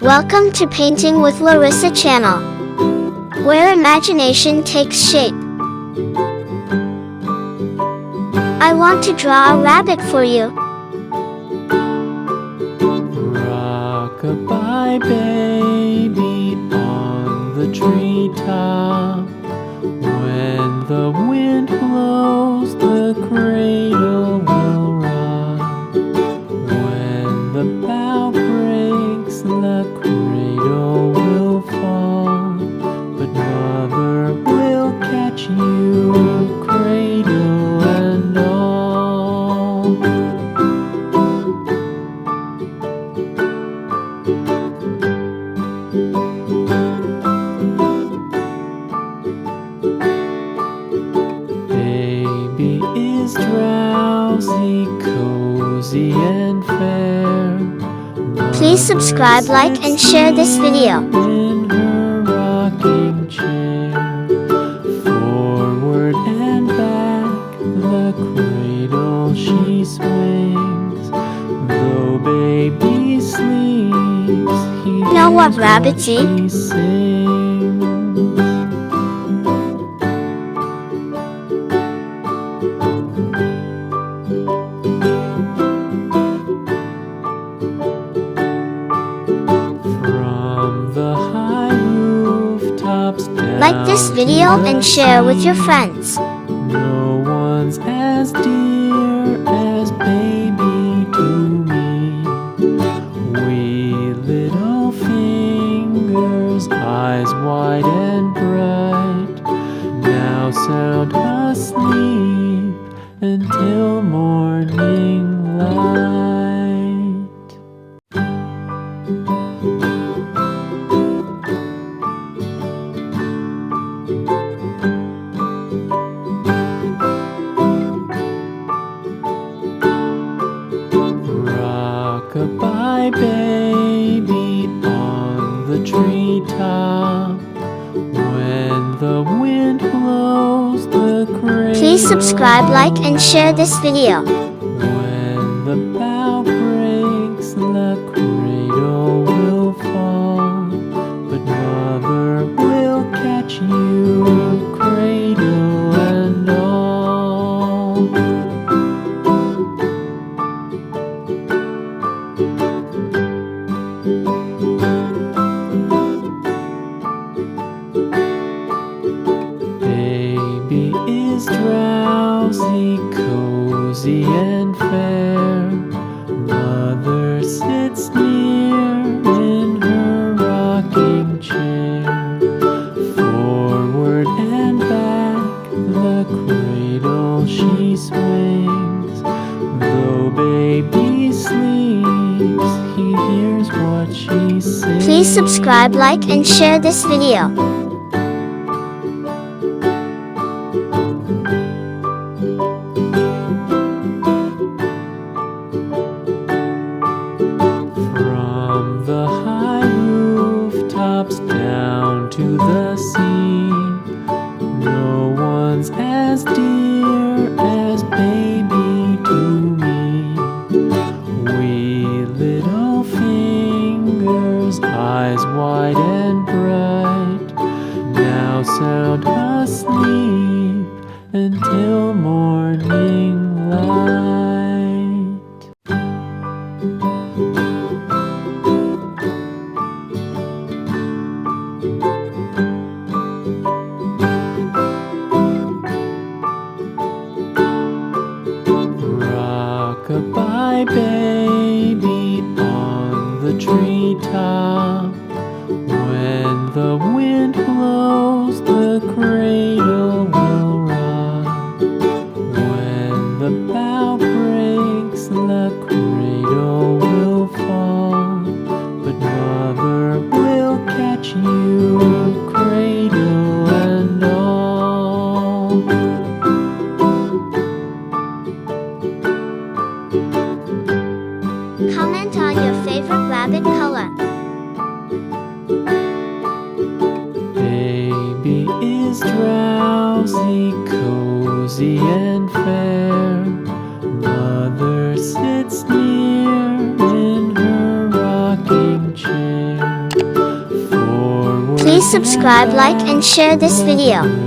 Welcome to Painting with Larisa channel, where imagination takes shape. I want to draw a rabbit for you. Rock-a-bye baby on the treetop. When the wind blows, the cradle will rock. When the bough breaks, the cradle will fall. But mother will catch you, cradle and all. Baby is drowsy, cozy and fair. Please subscribe, like, and share this video. In her rocking chair, forward and back, the cradle she swings. Though baby sleeps, he Know what hears rabbits eat? she sings. From the high rooftops down Like this video and share with your friends. No one's as dear as baby to me. Wee little fingers, eyes wide and bright, now sound asleep until morning light. Rock-a-bye baby on the treetop. When the wind blows, the cradle Please subscribe, like, and share this video. When the bough breaks, the cradle will fall. But mother will catch you, cradle and all. Baby is drowsy, cozy and fair. Mother sits near in her rocking chair. Forward and back, the cradle she swings. Though baby sleeps, he hears what she sings. Please subscribe, like, and share this video. From the high rooftops down to the sea, no one's as dear as baby to me. Wee little fingers, eyes wide and bright, now sound asleep until morning light. Rock-a-bye baby on the treetop. When the wind blows, the cradle will rock. When the bough breaks, the cradle will fall. But mother will catch you, cradle and all. Comment on your favorite rabbit color. Baby is drowsy, cozy and fair. Mother sits near in her rocking chair. Please subscribe, like, and share this video.